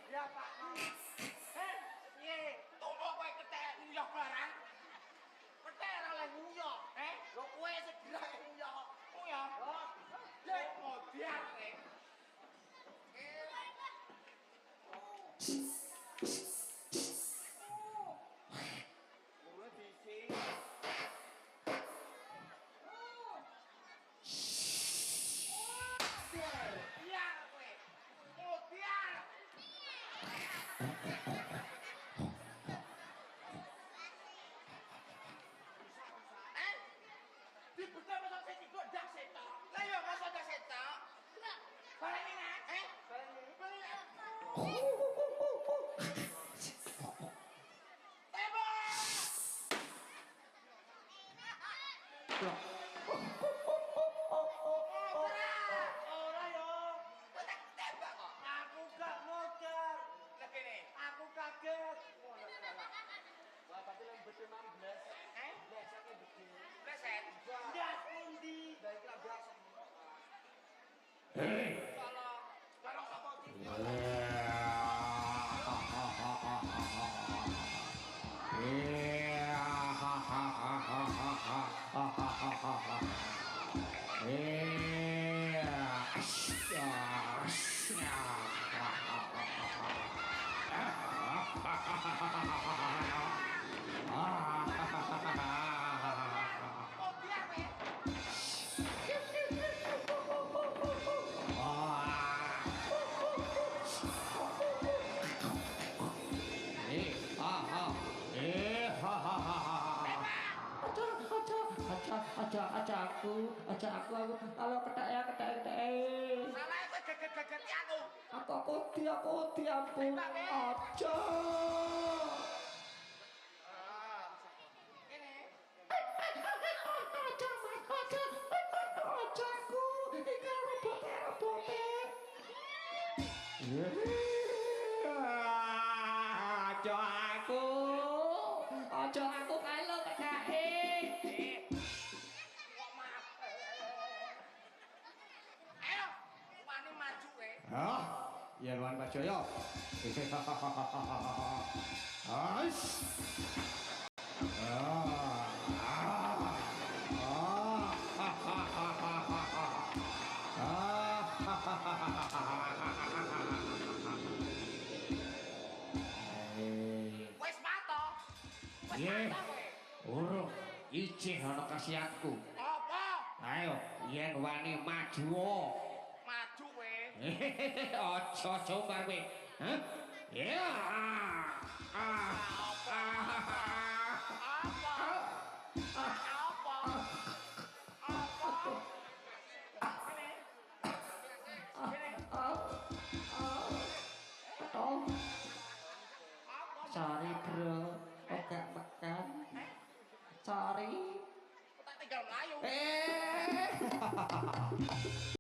Ya Pak. Piye? Tumpuk kowe kethek nguyah barang. Kethek ora oleh nguyah, lho kowe segera nguyah. Nguyah. Lek modiar kowe. Kowe bisi. Biar kowe. Modiar. Dibuka masuk sini kok dak setok. Lah yo masuk dak setok. Barang ini nak? Barang ini. Ora yo. Kotak tembak kok. Aku gak modar. Lah kene. Aku kaget. Wah, pasti yang betul 16. Biasanya betul. Beset. Ndas pundi. Lah iki lah biasa. Kalau sapa iki? Aja aku kalau ketek. Salah kowe geget-geget aku. Aku di ampun. Aja. Kene. Ajaku iki robote. Aja aku kalau ketake. Ayo, wani maju kowe. Hah? Ya luan Bajaya. Ais. Wis mato. Ye. Urung ijih ana kasihanku. Apa? Ayo, yen wani maju. Maju kowe. Aja coba kowe. Hah? Ya. Apa? Sorry bro, kok gak makan. Sorry. Tak tinggal melayu.